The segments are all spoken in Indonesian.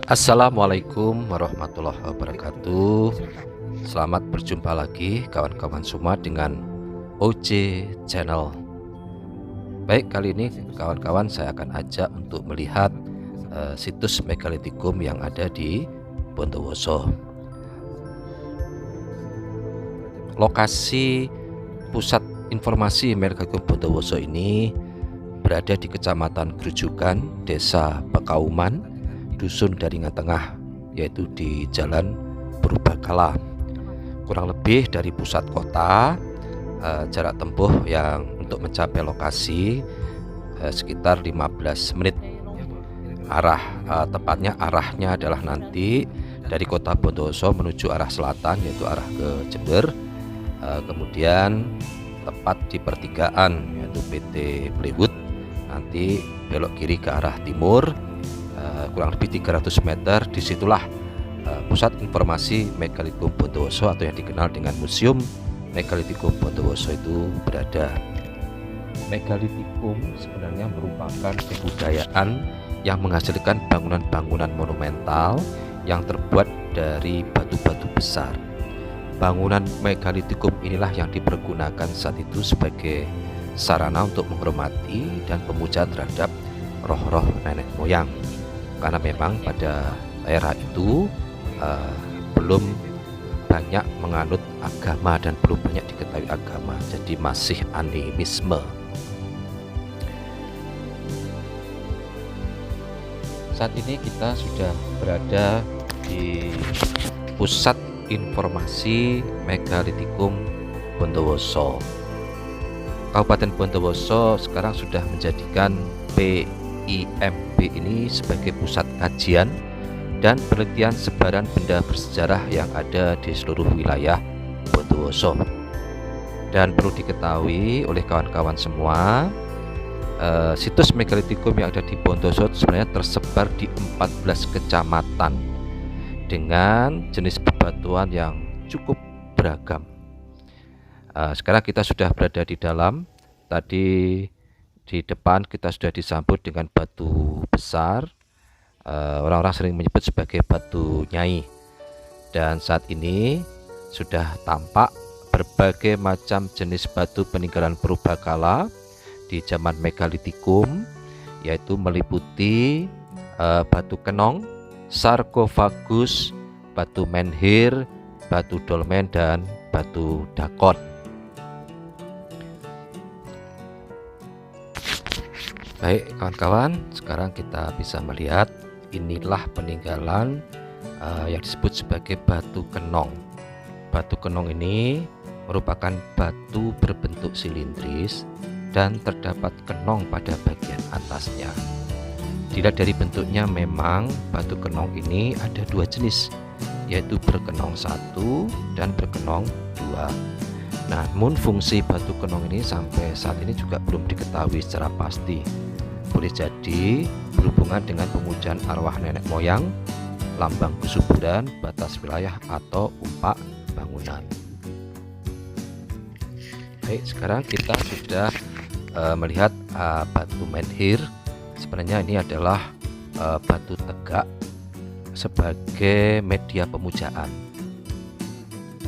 Assalamualaikum warahmatullahi wabarakatuh. Selamat berjumpa lagi kawan-kawan semua dengan OJ Channel. Baik, kali ini kawan-kawan saya akan ajak untuk melihat situs megalitikum yang ada di Bondowoso. Lokasi pusat informasi megalitikum Bondowoso ini berada di Kecamatan Grujugan, Desa Bekauman, Dusun Daringan Tengah, yaitu di Jalan Purbakala. Kurang lebih dari pusat kota, jarak tempuh yang untuk mencapai lokasi sekitar 15 menit. Tepatnya arahnya adalah nanti dari kota Bondowoso menuju arah selatan, yaitu arah ke Jember. Kemudian tepat di pertigaan yaitu PT Plywood, nanti belok kiri ke arah timur. Kurang lebih 300 meter, disitulah pusat informasi megalitikum Bondowoso atau yang dikenal dengan Museum Megalitikum Bondowoso itu berada. Megalitikum sebenarnya merupakan kebudayaan yang menghasilkan bangunan-bangunan monumental yang terbuat dari batu-batu besar. Bangunan megalitikum inilah yang dipergunakan saat itu sebagai sarana untuk menghormati dan pemujaan terhadap roh-roh nenek moyang. Karena memang pada era itu belum banyak menganut agama dan belum banyak diketahui agama, jadi masih animisme. Saat ini kita sudah berada di pusat informasi megalitikum Bondowoso. Kabupaten Bondowoso sekarang sudah menjadikan PIMB ini sebagai pusat kajian dan penelitian sebaran benda bersejarah yang ada di seluruh wilayah Bondowoso. Dan perlu diketahui oleh kawan-kawan semua, situs megalitikum yang ada di Bondowoso sebenarnya tersebar di 14 kecamatan dengan jenis bebatuan yang cukup beragam. Sekarang kita sudah berada di dalam. Tadi di depan kita sudah disambut dengan batu besar, orang-orang sering menyebut sebagai batu nyai. Dan saat ini sudah tampak berbagai macam jenis batu peninggalan purbakala di zaman megalitikum, yaitu meliputi batu kenong, sarkofagus, batu menhir, batu dolmen, dan batu dakon. Baik kawan-kawan, sekarang kita bisa melihat inilah peninggalan yang disebut sebagai batu kenong. Batu kenong ini merupakan batu berbentuk silindris dan terdapat kenong pada bagian atasnya. Dilihat dari bentuknya, memang batu kenong ini ada dua jenis, yaitu berkenong satu dan berkenong dua. Namun fungsi batu kenong ini sampai saat ini juga belum diketahui secara pasti. Boleh jadi berhubungan dengan pemujaan arwah nenek moyang, lambang kesuburan, batas wilayah, atau umpak bangunan. Baik, sekarang kita sudah melihat batu menhir. Sebenarnya ini adalah batu tegak sebagai media pemujaan.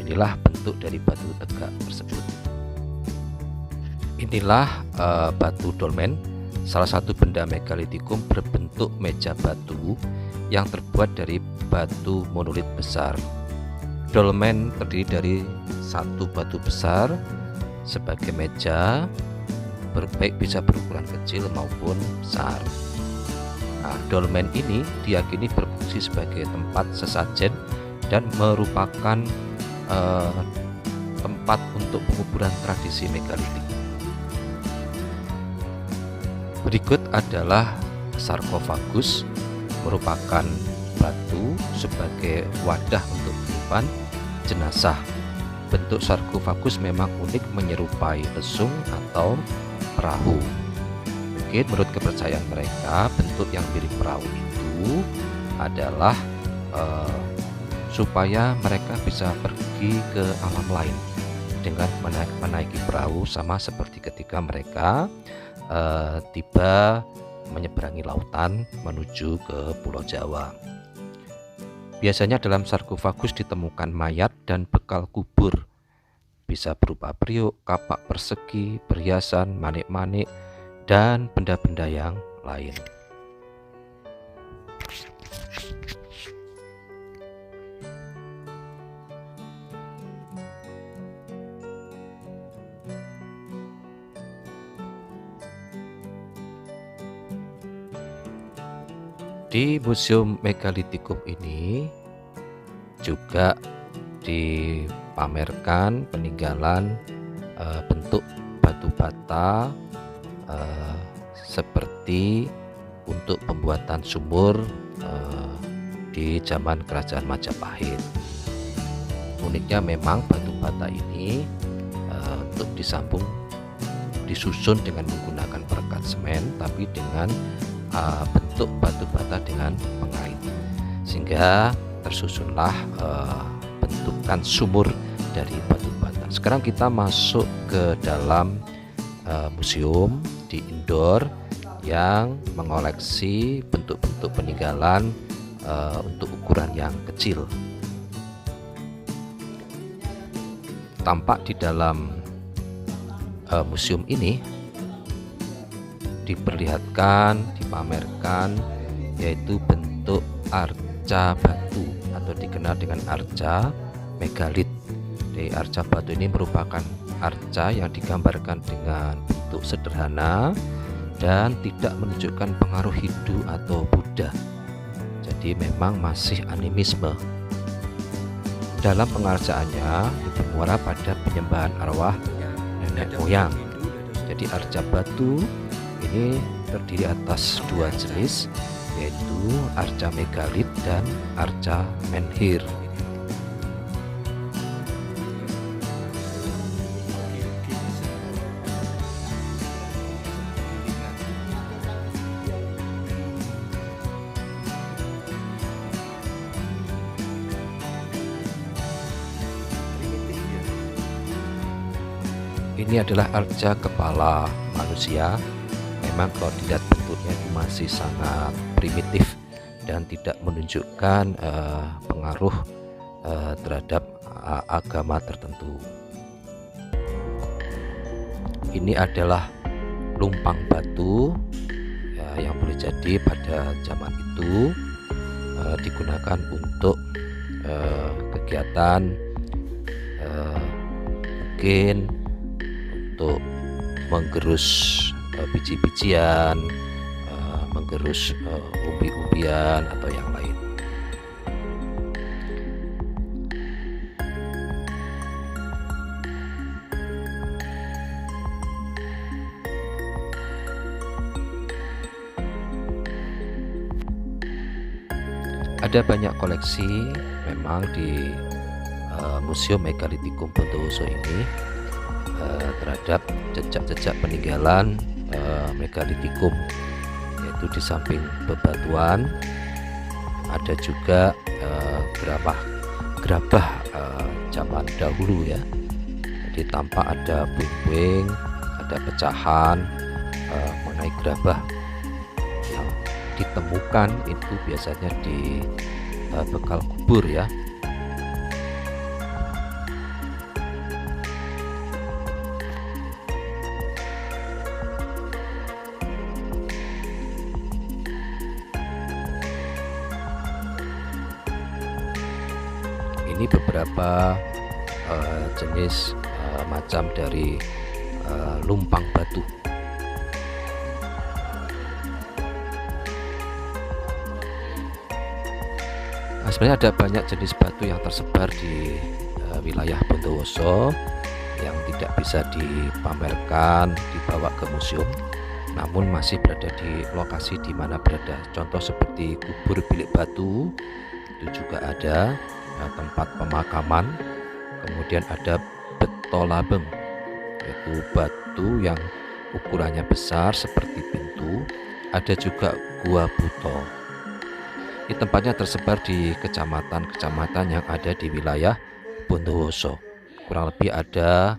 Inilah bentuk dari batu tegak tersebut. Inilah batu dolmen, salah satu benda megalitikum berbentuk meja batu yang terbuat dari batu monolit besar. Dolmen terdiri dari satu batu besar sebagai meja, baik bisa berukuran kecil maupun besar. Dolmen ini diyakini berfungsi sebagai tempat sesajen dan merupakan tempat untuk penguburan tradisi megalitik. Berikut adalah sarkofagus, merupakan batu sebagai wadah untuk menyimpan jenazah. Bentuk sarkofagus memang unik, menyerupai lesung atau perahu. Mungkin menurut kepercayaan mereka, bentuk yang mirip perahu itu adalah supaya mereka bisa pergi ke alam lain dengan menaiki perahu, sama seperti ketika mereka tiba menyeberangi lautan menuju ke Pulau Jawa. Biasanya dalam sarkofagus ditemukan mayat dan bekal kubur. Bisa berupa priuk, kapak persegi, perhiasan, manik-manik, dan benda-benda yang lain. Di Museum Megalitikum ini juga dipamerkan peninggalan bentuk batu bata seperti untuk pembuatan sumur di zaman Kerajaan Majapahit. Uniknya memang batu bata ini untuk disusun dengan menggunakan perekat semen, tapi dengan bentuk batu bata dengan pengait, sehingga tersusunlah bentukan sumur dari batu bata. Sekarang kita masuk ke dalam museum di indoor yang mengoleksi bentuk-bentuk peninggalan untuk ukuran yang kecil. Tampak di dalam museum ini diperlihatkan, dipamerkan, yaitu bentuk arca batu atau dikenal dengan arca megalit. Di arca batu ini merupakan arca yang digambarkan dengan bentuk sederhana dan tidak menunjukkan pengaruh Hindu atau Buddha. Jadi memang masih animisme. Dalam pengarcaannya bermuara pada penyembahan arwah nenek moyang. Jadi arca batu ini terdiri atas dua jenis, yaitu arca megalit dan arca menhir. Ini adalah arca kepala manusia. Memang kalau dilihat bentuknya itu masih sangat primitif dan tidak menunjukkan pengaruh terhadap agama tertentu. Ini adalah lumpang batu ya, yang boleh jadi pada zaman itu digunakan untuk kegiatan mungkin untuk menggerus biji-bijian, menggerus umbi-umbian atau yang lain. Ada banyak koleksi memang di Museum Megalitikum Bondowoso ini terhadap jejak-jejak peninggalan megalitikum, yaitu di samping bebatuan ada juga gerabah zaman dahulu ya. Jadi tampak ada puing-puing, ada pecahan mengenai gerabah yang ditemukan itu biasanya di bekal kubur ya. Ini beberapa jenis macam dari lumpang batu. Nah, sebenarnya ada banyak jenis batu yang tersebar di wilayah Bondowoso yang tidak bisa dipamerkan, dibawa ke museum, namun masih berada di lokasi di mana berada. Contoh seperti kubur bilik batu itu juga ada, tempat pemakaman. Kemudian ada betolabeng, yaitu batu yang ukurannya besar seperti pintu. Ada juga gua buto. Ini tempatnya tersebar di kecamatan-kecamatan yang ada di wilayah Bondowoso. Kurang lebih ada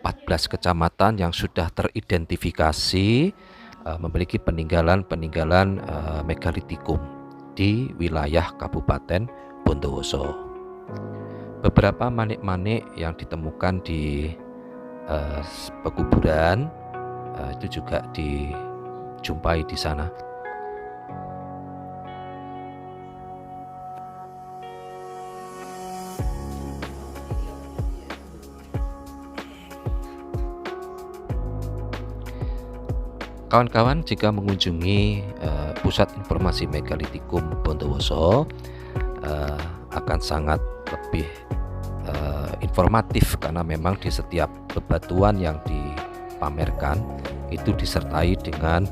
14 kecamatan yang sudah teridentifikasi memiliki peninggalan-peninggalan megalitikum di wilayah Kabupaten Bondowoso. Beberapa manik-manik yang ditemukan di pekuburan itu juga dijumpai di sana. Kawan-kawan, jika mengunjungi Pusat Informasi Megalitikum Bondowoso akan sangat lebih informatif, karena memang di setiap bebatuan yang dipamerkan itu disertai dengan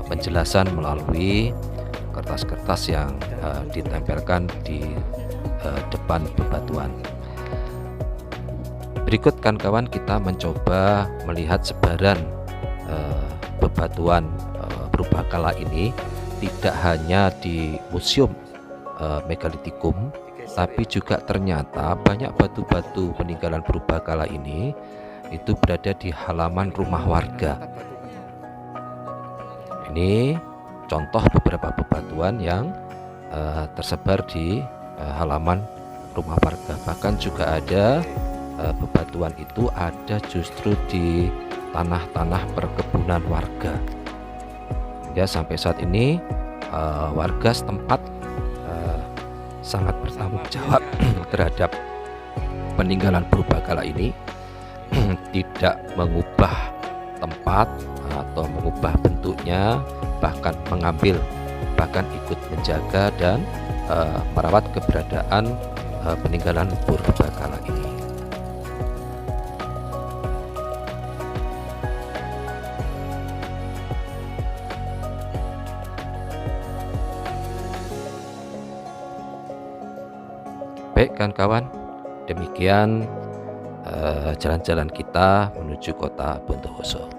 penjelasan melalui kertas-kertas yang ditempelkan di depan bebatuan. Berikut kawan-kawan kita mencoba melihat sebaran bebatuan purbakala ini tidak hanya di Museum Megalitikum, tapi juga ternyata banyak batu-batu peninggalan purbakala ini itu berada di halaman rumah warga. Ini contoh beberapa bebatuan yang tersebar di halaman rumah warga. Bahkan juga ada bebatuan itu ada justru di tanah-tanah perkebunan warga. Ya, sampai saat ini warga setempat sangat bertanggung jawab terhadap peninggalan purbakala ini, tidak mengubah tempat atau mengubah bentuknya, bahkan mengambil, bahkan ikut menjaga dan merawat keberadaan peninggalan purbakala ini. Baik kawan-kawan, demikian jalan-jalan kita menuju kota Bondowoso.